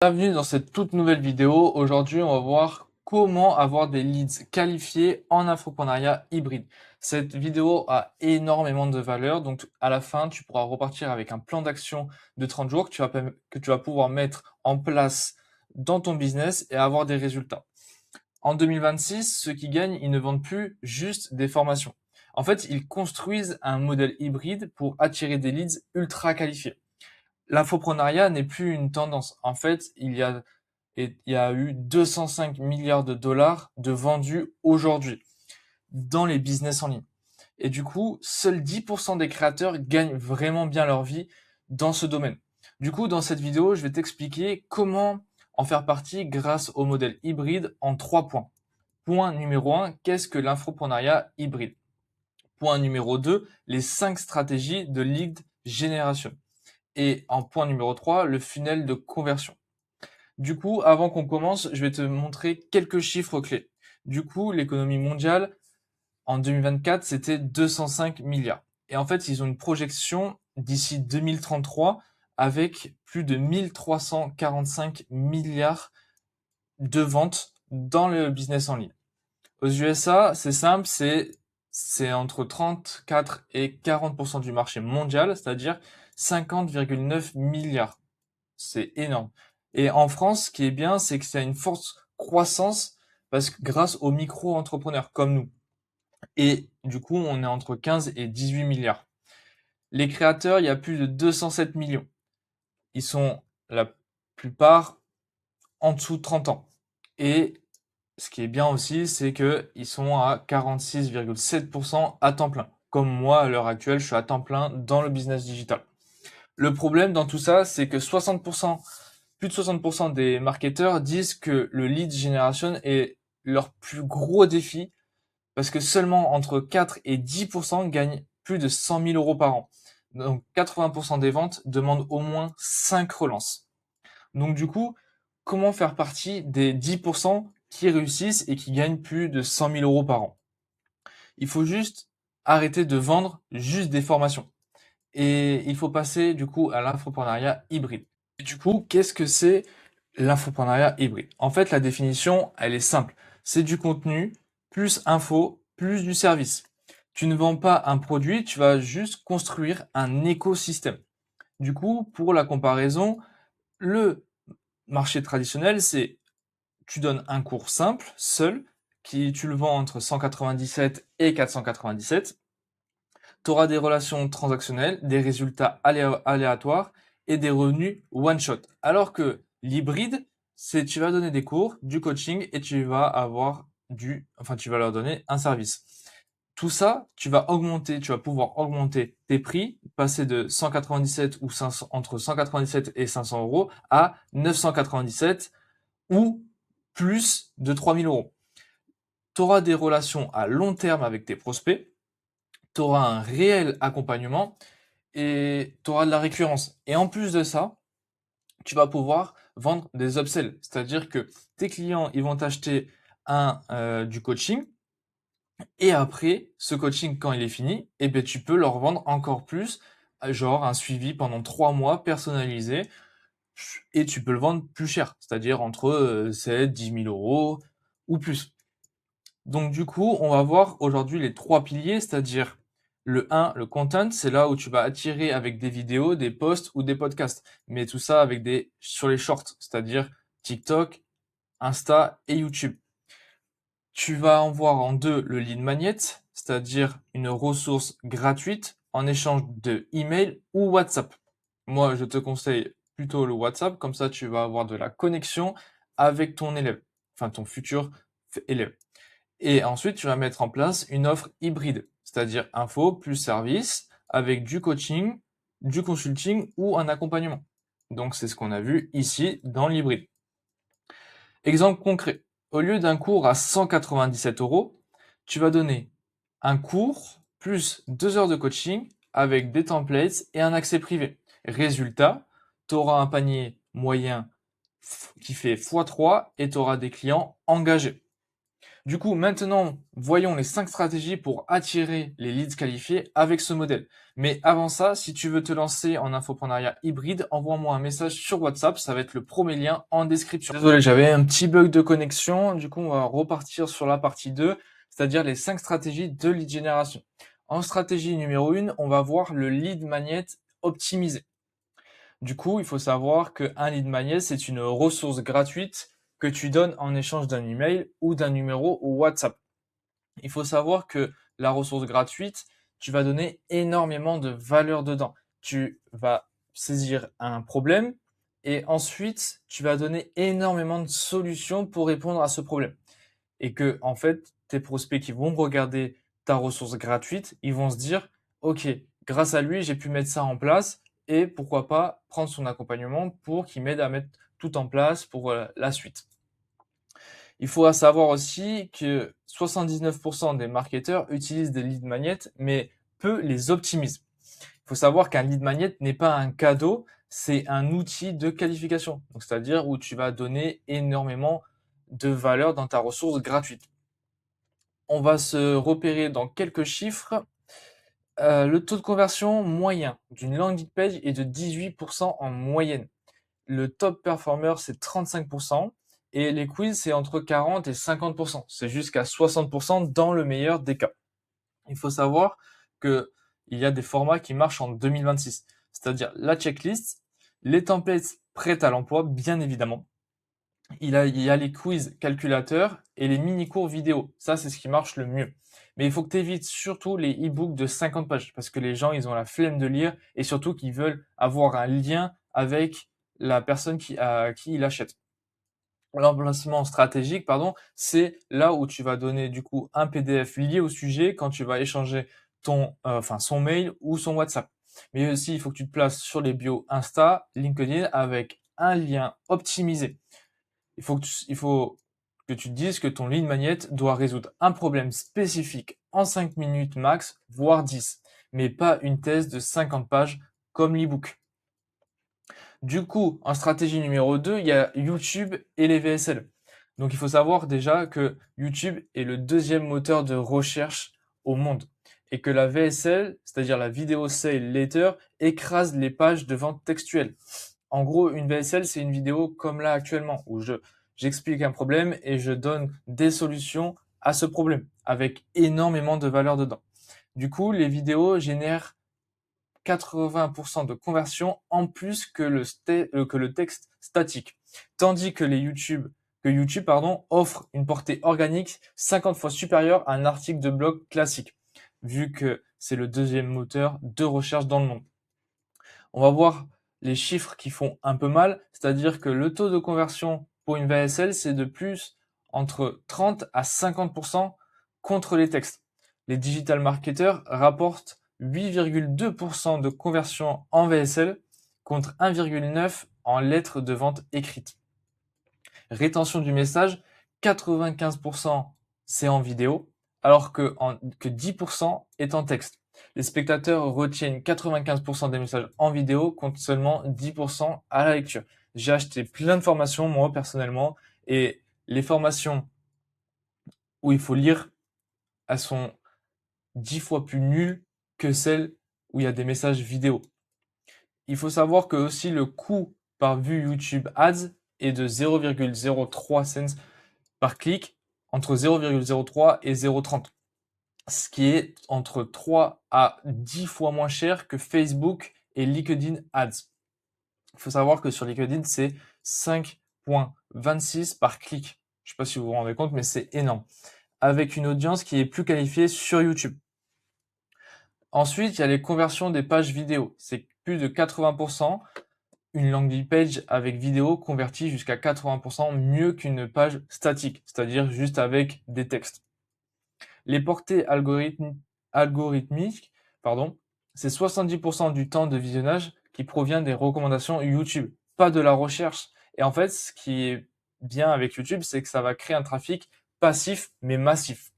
Bienvenue dans cette toute nouvelle vidéo. Aujourd'hui, on va voir comment avoir des leads qualifiés en infoprenariat hybride. Cette vidéo a énormément de valeur, donc à la fin, tu pourras repartir avec un plan d'action de 30 jours que tu vas pouvoir mettre en place dans ton business et avoir des résultats. En 2026, ceux qui gagnent, ils ne vendent plus juste des formations. En fait, ils construisent un modèle hybride pour attirer des leads ultra qualifiés. L'infoprenariat n'est plus une tendance. En fait, il y a eu 205 milliards de dollars de vendus aujourd'hui dans les business en ligne. Et du coup, seuls 10% des créateurs gagnent vraiment bien leur vie dans ce domaine. Du coup, dans cette vidéo, je vais t'expliquer comment en faire partie grâce au modèle hybride en 3 points. Point numéro 1, qu'est-ce que l'infoprenariat hybride? Point numéro 2, les 5 stratégies de lead génération. Et en point numéro 3, le funnel de conversion. Du coup, avant qu'on commence, je vais te montrer quelques chiffres clés. Du coup, l'économie mondiale, en 2024, c'était 205 milliards. Et en fait, ils ont une projection d'ici 2033 avec plus de 1345 milliards de ventes dans le business en ligne. Aux USA, c'est simple, c'est entre 34 et 40% du marché mondial, c'est-à-dire 50,9 milliards. C'est énorme. Et en France, ce qui est bien, c'est que c'est une forte croissance parce que grâce aux micro-entrepreneurs comme nous. Et du coup, on est entre 15 et 18 milliards. Les créateurs, il y a plus de 207 millions. Ils sont la plupart en dessous de 30 ans. Et ce qui est bien aussi, c'est qu'ils sont à 46,7% à temps plein. Comme moi, à l'heure actuelle, je suis à temps plein dans le business digital. Le problème dans tout ça, c'est que plus de 60% des marketeurs disent que le lead generation est leur plus gros défi parce que seulement entre 4 et 10% gagnent plus de 100 000 euros par an. Donc 80% des ventes demandent au moins 5 relances. Donc du coup, comment faire partie des 10% qui réussissent et qui gagnent plus de 100 000 euros par an? Il faut juste arrêter de vendre juste des formations. Et il faut passer du coup à l'infoprenariat hybride. Et du coup, qu'est-ce que c'est l'infoprenariat hybride? En fait, la définition, elle est simple. C'est du contenu, plus info, plus du service. Tu ne vends pas un produit, tu vas juste construire un écosystème. Du coup, pour la comparaison, le marché traditionnel, c'est tu donnes un cours simple, seul, qui tu le vends entre 197 et 497. Tu auras des relations transactionnelles, des résultats aléatoires et des revenus one shot. Alors que l'hybride, c'est tu vas donner des cours, du coaching et tu vas leur donner un service. Tout ça, tu vas pouvoir augmenter tes prix, passer de 197 ou 500, entre 197 et 500 euros à 997 ou plus de 3000 euros. Tu auras des relations à long terme avec tes prospects, tu auras un réel accompagnement et tu auras de la récurrence. Et en plus de ça, tu vas pouvoir vendre des upsells. C'est-à-dire que tes clients, ils vont t'acheter du coaching. Et après, ce coaching, quand il est fini, eh ben, tu peux leur vendre encore plus, genre un suivi pendant 3 mois personnalisé. Et tu peux le vendre plus cher, c'est-à-dire entre 7, 10 000 euros ou plus. Donc du coup, on va voir aujourd'hui les 3 piliers, c'est-à-dire le 1, le content, c'est là où tu vas attirer avec des vidéos, des posts ou des podcasts. Mais tout ça sur les shorts, c'est-à-dire TikTok, Insta et YouTube. Tu vas en voir en 2 le lead magnet, c'est-à-dire une ressource gratuite en échange de email ou WhatsApp. Moi, je te conseille plutôt le WhatsApp, comme ça tu vas avoir de la connexion avec ton élève, enfin ton futur élève. Et ensuite, tu vas mettre en place une offre hybride, c'est-à-dire info plus service avec du coaching, du consulting ou un accompagnement. Donc, c'est ce qu'on a vu ici dans l'hybride. Exemple concret. Au lieu d'un cours à 197 euros, tu vas donner un cours plus 2 heures de coaching avec des templates et un accès privé. Résultat, tu auras un panier moyen qui fait x3 et tu auras des clients engagés. Du coup, maintenant, voyons les 5 stratégies pour attirer les leads qualifiés avec ce modèle. Mais avant ça, si tu veux te lancer en infoprenariat hybride, envoie-moi un message sur WhatsApp, ça va être le premier lien en description. Désolé, j'avais un petit bug de connexion, du coup on va repartir sur la partie 2, c'est-à-dire les 5 stratégies de lead génération. En stratégie numéro 1, on va voir le lead magnet optimisé. Du coup, il faut savoir qu'un lead magnet, c'est une ressource gratuite que tu donnes en échange d'un email ou d'un numéro WhatsApp. Il faut savoir que la ressource gratuite, tu vas donner énormément de valeur dedans. Tu vas saisir un problème et ensuite, tu vas donner énormément de solutions pour répondre à ce problème. Et que, en fait, tes prospects qui vont regarder ta ressource gratuite, ils vont se dire, OK, grâce à lui, j'ai pu mettre ça en place et pourquoi pas prendre son accompagnement pour qu'il m'aide à mettre tout en place pour la suite. Il faudra savoir aussi que 79% des marketeurs utilisent des lead magnets, mais peu les optimisent. Il faut savoir qu'un lead magnet n'est pas un cadeau, c'est un outil de qualification. Donc, c'est-à-dire où tu vas donner énormément de valeur dans ta ressource gratuite. On va se repérer dans quelques chiffres. Le taux de conversion moyen d'une landing page est de 18% en moyenne. Le top performer, c'est 35%. Et les quiz, c'est entre 40 et 50%. C'est jusqu'à 60% dans le meilleur des cas. Il faut savoir que il y a des formats qui marchent en 2026. C'est-à-dire la checklist, les templates prêts à l'emploi, bien évidemment. Il y a les quiz calculateurs et les mini-cours vidéo. Ça, c'est ce qui marche le mieux. Mais il faut que tu évites surtout les e-books de 50 pages parce que les gens, ils ont la flemme de lire et surtout qu'ils veulent avoir un lien avec la personne à qui il achète. L'emplacement stratégique, pardon, c'est là où tu vas donner du coup un PDF lié au sujet quand tu vas échanger son mail ou son WhatsApp. Mais aussi, il faut que tu te places sur les bios Insta, LinkedIn avec un lien optimisé. Il faut que tu te dises que ton lead magnet doit résoudre un problème spécifique en 5 minutes max, voire 10, mais pas une thèse de 50 pages comme l'ebook. Du coup, en stratégie numéro 2, il y a YouTube et les VSL. Donc il faut savoir déjà que YouTube est le deuxième moteur de recherche au monde et que la VSL, c'est-à-dire la Video Sale Letter, écrase les pages de vente textuelle. En gros, une VSL, c'est une vidéo comme là actuellement où j'explique un problème et je donne des solutions à ce problème avec énormément de valeur dedans. Du coup, les vidéos génèrent 80% de conversion en plus que le texte statique. Tandis que YouTube offre une portée organique 50 fois supérieure à un article de blog classique, vu que c'est le deuxième moteur de recherche dans le monde. On va voir les chiffres qui font un peu mal, c'est-à-dire que le taux de conversion pour une VSL, c'est de plus entre 30 à 50% contre les textes. Les digital marketers rapportent 8,2% de conversion en VSL contre 1,9% en lettres de vente écrites. Rétention du message, 95% c'est en vidéo, alors que 10% est en texte. Les spectateurs retiennent 95% des messages en vidéo contre seulement 10% à la lecture. J'ai acheté plein de formations, moi, personnellement, et les formations où il faut lire, elles sont 10 fois plus nulles que celles où il y a des messages vidéo. Il faut savoir que aussi le coût par vue YouTube Ads est de 0,03 cents par clic, entre 0,03 et 0,30. Ce qui est entre 3 à 10 fois moins cher que Facebook et LinkedIn Ads. Il faut savoir que sur LinkedIn, c'est 5,26 par clic. Je ne sais pas si vous vous rendez compte, mais c'est énorme. Avec une audience qui est plus qualifiée sur YouTube. Ensuite, il y a les conversions des pages vidéo. C'est plus de 80%. Une landing page avec vidéo convertit jusqu'à 80% mieux qu'une page statique, c'est-à-dire juste avec des textes. Les portées algorithmiques, c'est 70% du temps de visionnage qui provient des recommandations YouTube, pas de la recherche. Et en fait, ce qui est bien avec YouTube, c'est que ça va créer un trafic passif mais massif.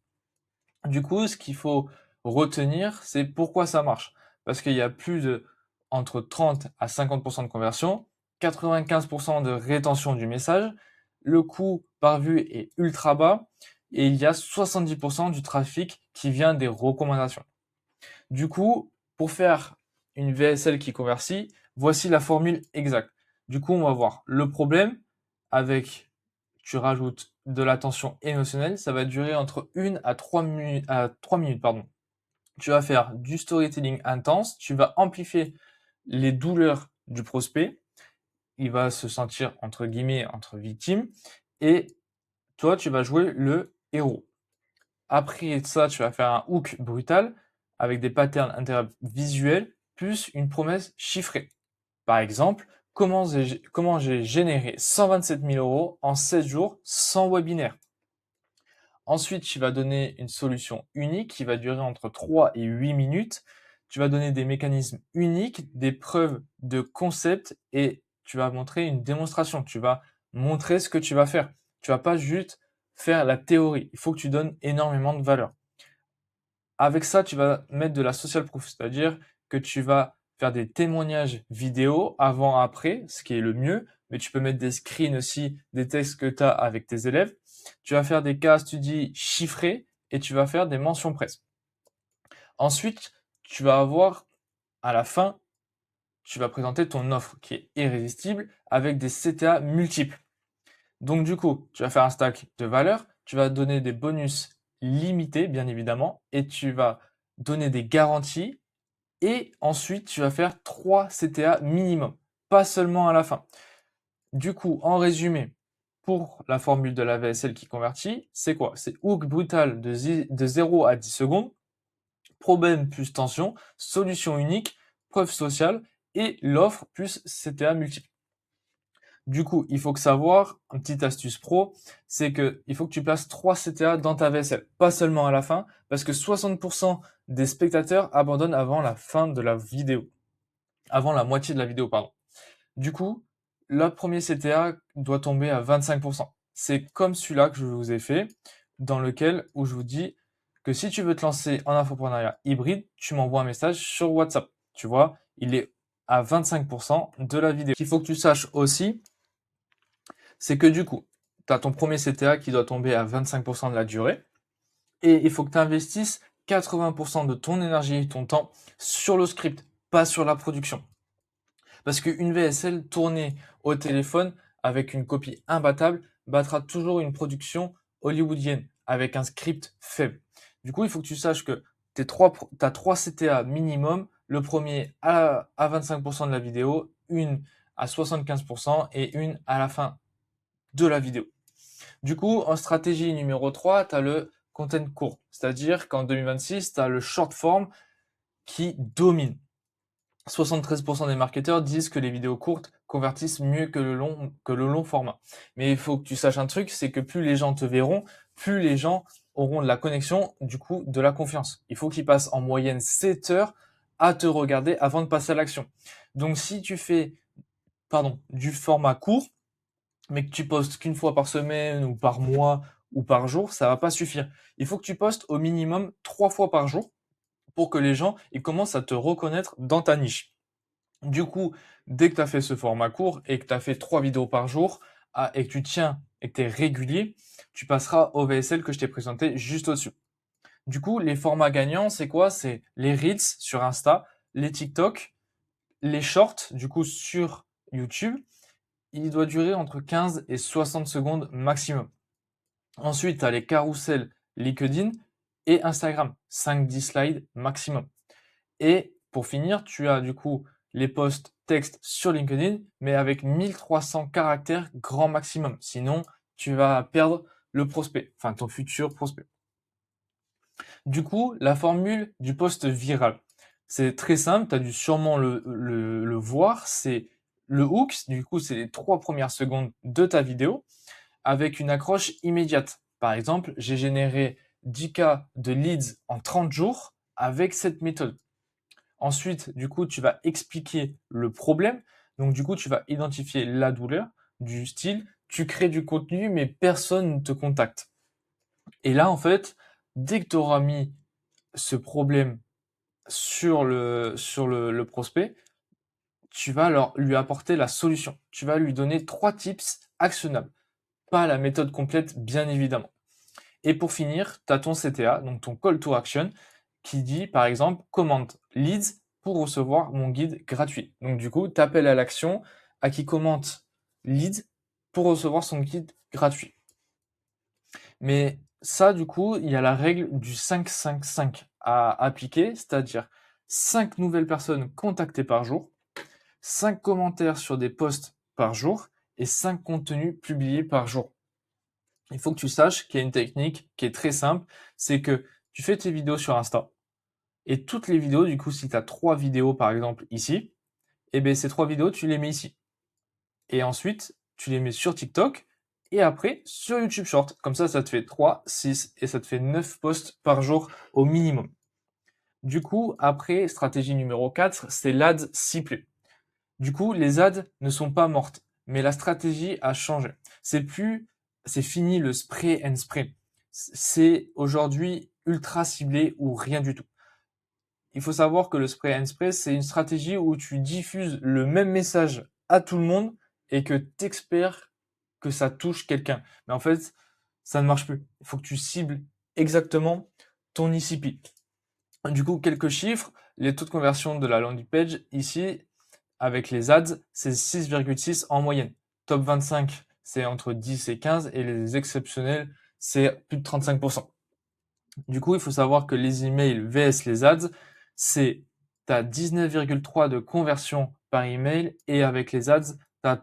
Du coup, ce qu'il faut retenir, c'est pourquoi ça marche. Parce qu'il y a plus de entre 30 à 50% de conversion, 95% de rétention du message, le coût par vue est ultra bas et il y a 70% du trafic qui vient des recommandations. Du coup, pour faire une VSL qui convertit, voici la formule exacte. Du coup, on va voir le problème avec, tu rajoutes de l'attention émotionnelle, ça va durer entre 1 à 3 minutes, pardon. Tu vas faire du storytelling intense, tu vas amplifier les douleurs du prospect, il va se sentir entre guillemets entre victime, et toi tu vas jouer le héros. Après ça, tu vas faire un hook brutal avec des patterns visuels plus une promesse chiffrée. Par exemple, comment j'ai généré 127 000 euros en 16 jours sans webinaire. Ensuite, tu vas donner une solution unique qui va durer entre 3 et 8 minutes. Tu vas donner des mécanismes uniques, des preuves de concept et tu vas montrer une démonstration. Tu vas montrer ce que tu vas faire. Tu vas pas juste faire la théorie. Il faut que tu donnes énormément de valeur. Avec ça, tu vas mettre de la social proof, c'est-à-dire que tu vas faire des témoignages vidéo avant-après, ce qui est le mieux, mais tu peux mettre des screens aussi, des textes que tu as avec tes élèves. Tu vas faire des cas studies chiffrés et tu vas faire des mentions presse. Ensuite, tu vas avoir à la fin, tu vas présenter ton offre qui est irrésistible avec des CTA multiples. Donc du coup, tu vas faire un stack de valeurs, tu vas donner des bonus limités bien évidemment et tu vas donner des garanties et ensuite tu vas faire 3 CTA minimum, pas seulement à la fin. Du coup, en résumé, pour la formule de la VSL qui convertit, c'est quoi? C'est hook brutal de 0 à 10 secondes, problème plus tension, solution unique, preuve sociale et l'offre plus CTA multiple. Du coup, il faut que savoir, une petite astuce pro, c'est que il faut que tu places 3 CTA dans ta VSL, pas seulement à la fin, parce que 60% des spectateurs abandonnent avant la fin de la vidéo, avant la moitié de la vidéo, pardon. Du coup, le premier CTA doit tomber à 25%. C'est comme celui-là que je vous ai fait, dans lequel où je vous dis que si tu veux te lancer en infopreneuriat hybride, tu m'envoies un message sur WhatsApp. Tu vois, il est à 25% de la vidéo. Ce qu'il faut que tu saches aussi, c'est que du coup, tu as ton premier CTA qui doit tomber à 25% de la durée, et il faut que tu investisses 80% de ton énergie et ton temps sur le script, pas sur la production. Parce qu'une VSL tournée au téléphone avec une copie imbattable battra toujours une production hollywoodienne avec un script faible. Du coup, il faut que tu saches que tu as 3 CTA minimum, le premier à 25% de la vidéo, une à 75% et une à la fin de la vidéo. Du coup, en stratégie numéro 3, tu as le content court, c'est-à-dire qu'en 2026, tu as le short form qui domine. 73% des marketeurs disent que les vidéos courtes convertissent mieux que le long format. Mais il faut que tu saches un truc, c'est que plus les gens te verront, plus les gens auront de la connexion, du coup de la confiance. Il faut qu'ils passent en moyenne 7 heures à te regarder avant de passer à l'action. Donc si tu fais du format court, mais que tu postes qu'une fois par semaine ou par mois ou par jour, ça va pas suffire. Il faut que tu postes au minimum 3 fois par jour pour que les gens ils commencent à te reconnaître dans ta niche. Du coup, dès que tu as fait ce format court et que tu as fait 3 vidéos par jour et que tu tiens et que tu es régulier, tu passeras au VSL que je t'ai présenté juste au-dessus. Du coup, les formats gagnants, c'est quoi? C'est les Reels sur Insta, les TikTok, les Shorts, du coup, sur YouTube. Il doit durer entre 15 et 60 secondes maximum. Ensuite, tu as les carousels LinkedIn et Instagram, 5-10 slides maximum. Et pour finir, tu as du coup les posts texte sur LinkedIn, mais avec 1300 caractères grand maximum. Sinon, tu vas perdre le prospect, enfin ton futur prospect. Du coup, la formule du post viral, c'est très simple, tu as dû sûrement le voir, c'est le hook, du coup c'est les 3 premières secondes de ta vidéo, avec une accroche immédiate. Par exemple, j'ai généré 10K de leads en 30 jours avec cette méthode. Ensuite, du coup, tu vas expliquer le problème. Donc, du coup, tu vas identifier la douleur du style, tu crées du contenu, mais personne ne te contacte. Et là, en fait, dès que tu auras mis ce problème sur le prospect, tu vas lui apporter la solution. Tu vas lui donner 3 tips actionnables. Pas la méthode complète, bien évidemment. Et pour finir, tu as ton CTA, donc ton call to action, qui dit par exemple commente leads pour recevoir mon guide gratuit. Donc du coup, tu appelles à l'action à qui commente leads pour recevoir son guide gratuit. Mais ça, du coup, il y a la règle du 5-5-5 à appliquer, c'est-à-dire 5 nouvelles personnes contactées par jour, 5 commentaires sur des posts par jour et 5 contenus publiés par jour. Il faut que tu saches qu'il y a une technique qui est très simple, c'est que tu fais tes vidéos sur Insta et toutes les vidéos, du coup, si tu as 3 vidéos par exemple ici, et bien ces 3 vidéos, tu les mets ici. Et ensuite, tu les mets sur TikTok et après sur YouTube Short. Comme ça te fait 3, 6 et ça te fait 9 posts par jour au minimum. Du coup, après, stratégie numéro 4, c'est l'ad ciblé. Du coup, les ads ne sont pas mortes, mais la stratégie a changé. C'est fini le spray and spray. C'est aujourd'hui ultra ciblé ou rien du tout. Il faut savoir que le spray and spray, c'est une stratégie où tu diffuses le même message à tout le monde et que tu espères que ça touche quelqu'un. Mais en fait, ça ne marche plus. Il faut que tu cibles exactement ton ICP. Du coup, quelques chiffres. Les taux de conversion de la landing page ici, avec les ads, c'est 6,6 en moyenne. Top 25, c'est entre 10 et 15 et les exceptionnels, c'est plus de 35%. Du coup, il faut savoir que les emails vs les ads, c'est t'as 19,3 de conversion par email et avec les ads, t'as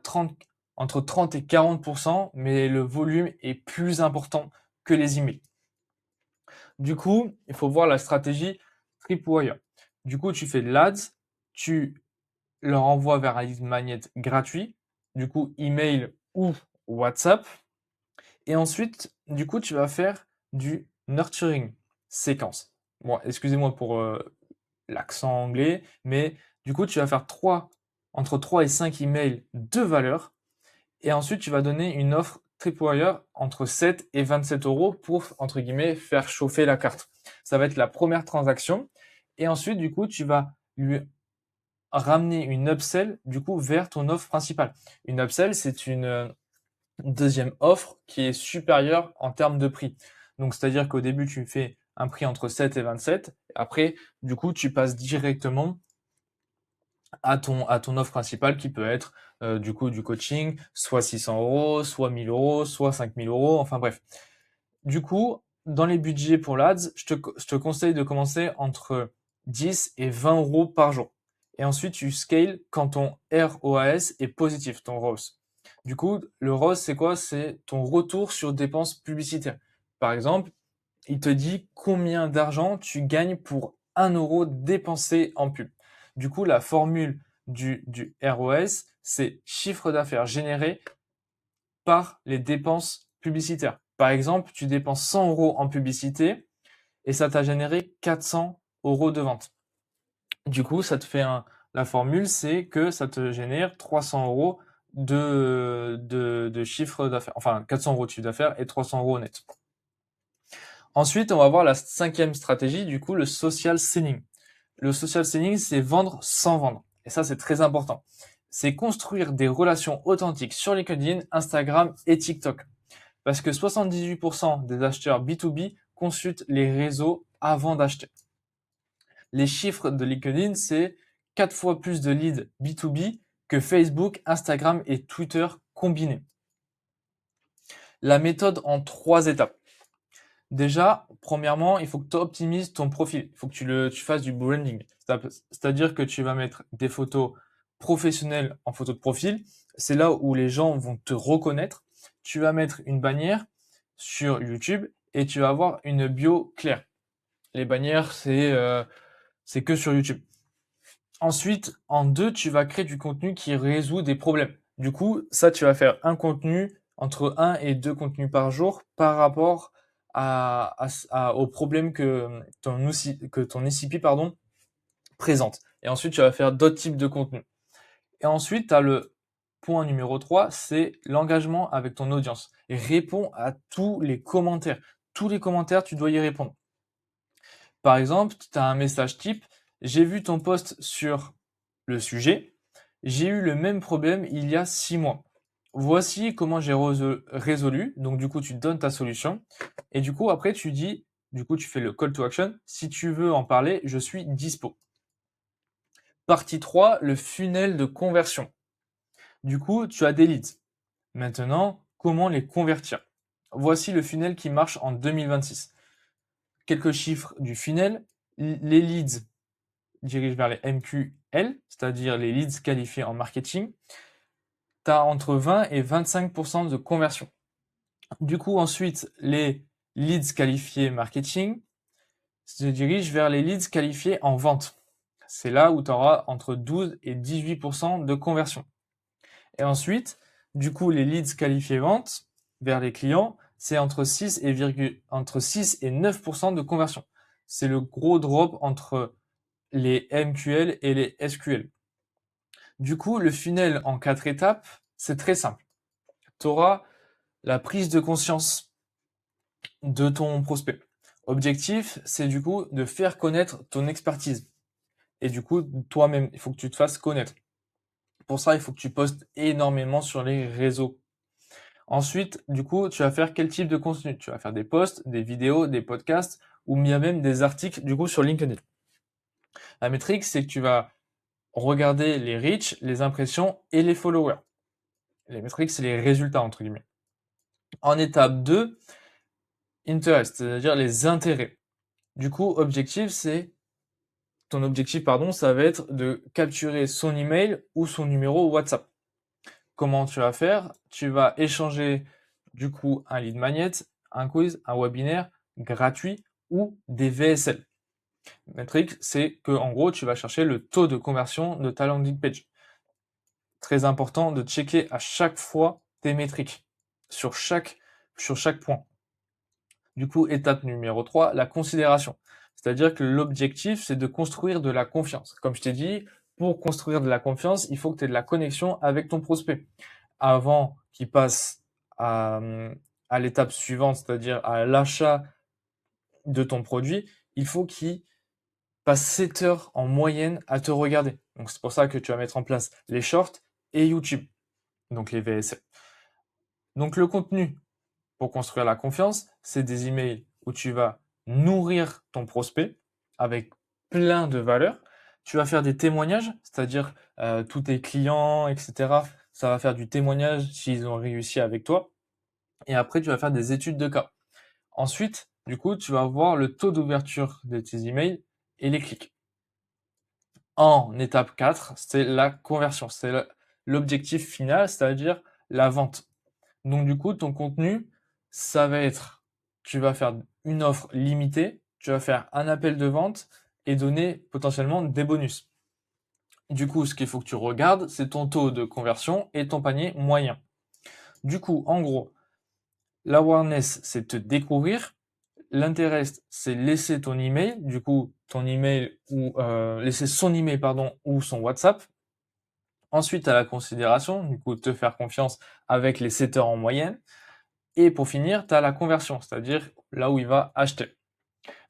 entre 30 et 40%, mais le volume est plus important que les emails. Du coup, il faut voir la stratégie Tripwire. Du coup, tu fais de l'ads, tu leur envoies vers un lead magnet gratuit, du coup email ou WhatsApp, et ensuite, du coup, tu vas faire du nurturing séquence. Bon, excusez-moi pour l'accent anglais, mais du coup, tu vas faire entre 3 et 5 emails de valeur, et ensuite, tu vas donner une offre Tripwire entre 7 et 27 euros pour, entre guillemets, faire chauffer la carte. Ça va être la première transaction, et ensuite, du coup, tu vas lui ramener une upsell, du coup, vers ton offre principale. Une upsell, c'est une deuxième offre qui est supérieure en termes de prix. Donc, c'est-à-dire qu'au début, tu fais un prix entre 7 et 27. Après, du coup, tu passes directement à ton offre principale qui peut être du coup du coaching, soit 600 euros, soit 1000 euros, soit 5000 euros, enfin bref. Du coup, dans les budgets pour l'ADS, je te conseille de commencer entre 10 et 20 euros par jour. Et ensuite, tu scales quand ton ROAS est positif, ton ROAS. Du coup, le ROAS, c'est quoi? C'est ton retour sur dépenses publicitaires. Par exemple, il te dit combien d'argent tu gagnes pour 1 euro dépensé en pub. Du coup, la formule du ROS, c'est chiffre d'affaires généré par les dépenses publicitaires. Par exemple, tu dépenses 100 euros en publicité et ça t'a généré 400 euros de vente. Du coup, la formule, c'est que ça te génère 300 euros de chiffre d'affaires. Enfin, 400 euros de chiffre d'affaires et 300 euros net. Ensuite, on va voir la 5e stratégie, du coup, le social selling. Le social selling, c'est vendre sans vendre. Et ça, c'est très important. C'est construire des relations authentiques sur LinkedIn, Instagram et TikTok. Parce que 78% des acheteurs B2B consultent les réseaux avant d'acheter. Les chiffres de LinkedIn, c'est 4 fois plus de leads B2B que Facebook, Instagram et Twitter combinés. La méthode en 3 étapes. Déjà, premièrement, il faut que tu optimises ton profil. Il faut que tu fasses du branding. C'est-à-dire que tu vas mettre des photos professionnelles en photo de profil. C'est là où les gens vont te reconnaître. Tu vas mettre une bannière sur YouTube et tu vas avoir une bio claire. Les bannières, c'est que sur YouTube. Ensuite, en 2, tu vas créer du contenu qui résout des problèmes. Du coup, ça, tu vas faire un contenu entre 1 et 2 contenus par jour par rapport aux problèmes que ton ICP présente. Et ensuite, tu vas faire d'autres types de contenus. Et ensuite, tu as le point numéro 3, c'est l'engagement avec ton audience. Et réponds à tous les commentaires. Tous les commentaires, tu dois y répondre. Par exemple, tu as un message type, j'ai vu ton post sur le sujet, j'ai eu le même problème il y a 6 mois. voici comment j'ai résolu. Donc, du coup, tu donnes ta solution. Et du coup, après, tu dis, du coup, tu fais le call to action. Si tu veux en parler, je suis dispo. Partie 3, le funnel de conversion. Du coup, tu as des leads. Maintenant, comment les convertir? Voici le funnel qui marche en 2026. Quelques chiffres du funnel. Les leads dirigent vers les MQL, c'est-à-dire les leads qualifiés en marketing. Tu as entre 20 et 25% de conversion. Du coup, ensuite, les leads qualifiés marketing se dirigent vers les leads qualifiés en vente. C'est là où tu auras entre 12 et 18% de conversion. Et ensuite, du coup, les leads qualifiés vente vers les clients, c'est entre 6 et 9% de conversion. C'est le gros drop entre les MQL et les SQL. Du coup, le funnel en 4 étapes, c'est très simple. Tu auras la prise de conscience de ton prospect. Objectif, c'est du coup de faire connaître ton expertise. Et du coup, toi-même, il faut que tu te fasses connaître. Pour ça, il faut que tu postes énormément sur les réseaux. Ensuite, du coup, tu vas faire quel type de contenu? Tu vas faire des posts, des vidéos, des podcasts ou bien même des articles du coup sur LinkedIn. La métrique, c'est que tu vas regarder les reach, les impressions et les followers. Les métriques, c'est les résultats entre guillemets. En étape 2, interest, c'est-à-dire les intérêts. Du coup, ton objectif, pardon, ça va être de capturer son email ou son numéro WhatsApp. Comment tu vas faire? Tu vas échanger du coup un lead magnet, un quiz, un webinaire gratuit ou des VSL. Métrique, c'est que en gros, tu vas chercher le taux de conversion de ta landing page. Très important de checker à chaque fois tes métriques sur chaque point. Du coup, étape numéro 3, la considération. C'est-à-dire que l'objectif, c'est de construire de la confiance. Comme je t'ai dit, pour construire de la confiance, il faut que tu aies de la connexion avec ton prospect. Avant qu'il passe à, à l'étape suivante, c'est-à-dire à l'achat de ton produit, il faut qu'il passe 7 heures en moyenne à te regarder. Donc c'est pour ça que tu vas mettre en place les shorts et YouTube, donc les VSL. Donc le contenu pour construire la confiance, c'est des emails où tu vas nourrir ton prospect avec plein de valeurs. Tu vas faire des témoignages, c'est-à-dire tous tes clients, etc. Ça va faire du témoignage s'ils ont réussi avec toi. Et après, tu vas faire des études de cas. Ensuite, du coup, tu vas voir le taux d'ouverture de tes emails et les clics. En étape 4, c'est la conversion, c'est l'objectif final, c'est-à-dire la vente. Donc du coup, ton contenu, ça va être, tu vas faire une offre limitée, tu vas faire un appel de vente et donner potentiellement des bonus. Du coup, ce qu'il faut que tu regardes, c'est ton taux de conversion et ton panier moyen. Du coup, en gros, l'awareness, c'est te découvrir. L'interest, c'est laisser ton email, du coup, ton email ou laisser son email, pardon, ou son WhatsApp. Ensuite, à la considération, du coup, te faire confiance avec les 7 heures en moyenne. Et pour finir, tu as la conversion, c'est-à-dire là où il va acheter.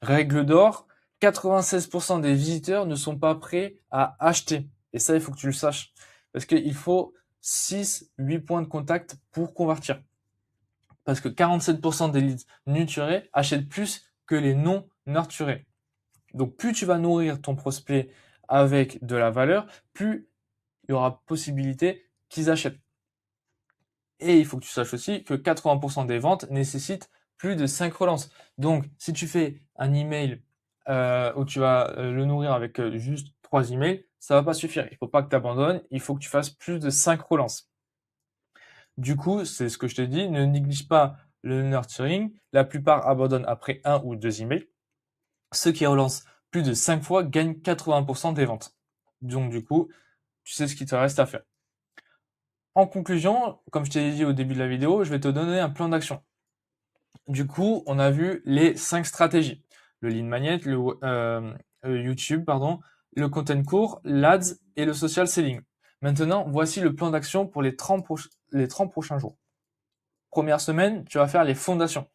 Règle d'or, 96% des visiteurs ne sont pas prêts à acheter. Et ça, il faut que tu le saches. Parce qu'il faut 6-8 points de contact pour convertir. Parce que 47% des leads nurturés achètent plus que les non nurturés. Donc plus tu vas nourrir ton prospect avec de la valeur, plus il y aura possibilité qu'ils achètent. Et il faut que tu saches aussi que 80% des ventes nécessitent plus de 5 relances. Donc, si tu fais un email où tu vas le nourrir avec juste 3 emails, ça va pas suffire. Il faut pas que tu abandonnes, il faut que tu fasses plus de 5 relances. Du coup, c'est ce que je te dis, ne néglige pas le nurturing. La plupart abandonnent après 1 ou 2 emails. Ceux qui relancent plus de 5 fois gagnent 80% des ventes. Donc, du coup, tu sais ce qu'il te reste à faire. En conclusion, comme je t'ai dit au début de la vidéo, je vais te donner un plan d'action. Du coup, on a vu les 5 stratégies. Le lead magnet, le YouTube, pardon, le content court, l'Ads et le social selling. Maintenant, voici le plan d'action pour les 30 prochains jours. Première semaine, tu vas faire les fondations.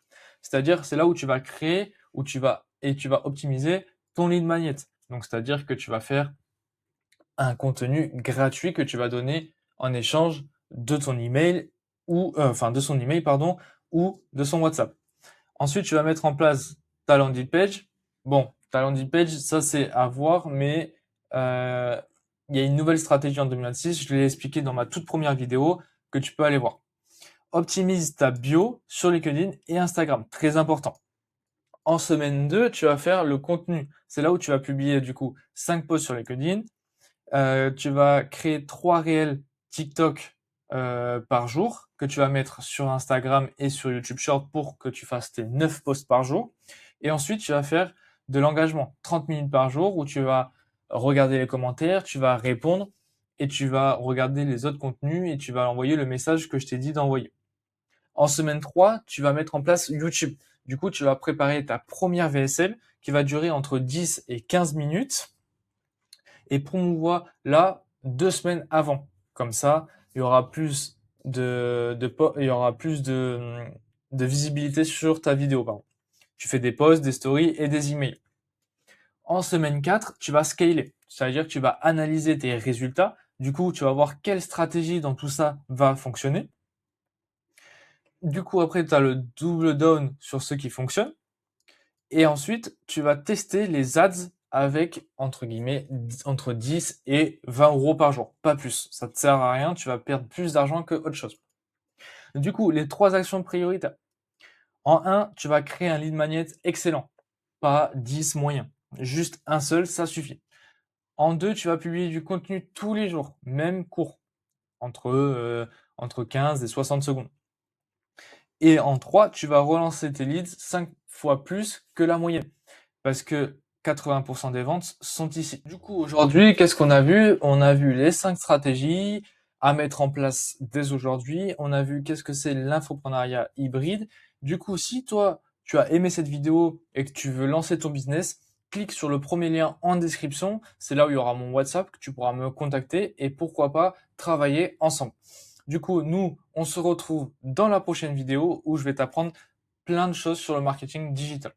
C'est-à-dire, c'est là où tu vas créer, tu vas optimiser ton lead magnet. Donc, c'est-à-dire que tu vas faire un contenu gratuit que tu vas donner en échange de ton email ou de son email, pardon, ou de son WhatsApp. Ensuite, tu vas mettre en place ta landing page. Bon, ta landing page, ça c'est à voir, mais il y a une nouvelle stratégie en 2026. Je l'ai expliqué dans ma toute première vidéo que tu peux aller voir. Optimise ta bio sur LinkedIn et Instagram, très important. En semaine 2, tu vas faire le contenu. C'est là où tu vas publier du coup 5 posts sur LinkedIn. Tu vas créer 3 réels TikTok par jour que tu vas mettre sur Instagram et sur YouTube Short pour que tu fasses tes 9 posts par jour. Et ensuite, tu vas faire de l'engagement, 30 minutes par jour où tu vas regarder les commentaires, tu vas répondre et tu vas regarder les autres contenus et tu vas envoyer le message que je t'ai dit d'envoyer. En semaine 3, tu vas mettre en place YouTube. Du coup, tu vas préparer ta première VSL qui va durer entre 10 et 15 minutes et promouvoir là 2 semaines avant. Comme ça, il y aura plus il y aura plus de visibilité sur ta vidéo, pardon. Tu fais des posts, des stories et des emails. En semaine 4, tu vas scaler. C'est-à-dire que tu vas analyser tes résultats. Du coup, tu vas voir quelle stratégie dans tout ça va fonctionner. Du coup, après, tu as le double down sur ce qui fonctionne. Et ensuite, tu vas tester les ads avec, entre guillemets, entre 10 et 20 euros par jour. Pas plus. Ça te sert à rien. Tu vas perdre plus d'argent que autre chose. Du coup, les 3 actions prioritaires. En 1, tu vas créer un lead magnet excellent. Pas 10 moyens. Juste un seul, ça suffit. En 2, tu vas publier du contenu tous les jours, même court, entre 15 et 60 secondes. Et en 3, tu vas relancer tes leads 5 fois plus que la moyenne. Parce que 80% des ventes sont ici. Du coup, aujourd'hui, qu'est-ce qu'on a vu? On a vu les 5 stratégies à mettre en place dès aujourd'hui. On a vu qu'est-ce que c'est l'infoprenariat hybride. Du coup, si toi, tu as aimé cette vidéo et que tu veux lancer ton business, clique sur le premier lien en description. C'est là où il y aura mon WhatsApp que tu pourras me contacter et pourquoi pas travailler ensemble. Du coup, nous, on se retrouve dans la prochaine vidéo où je vais t'apprendre plein de choses sur le marketing digital.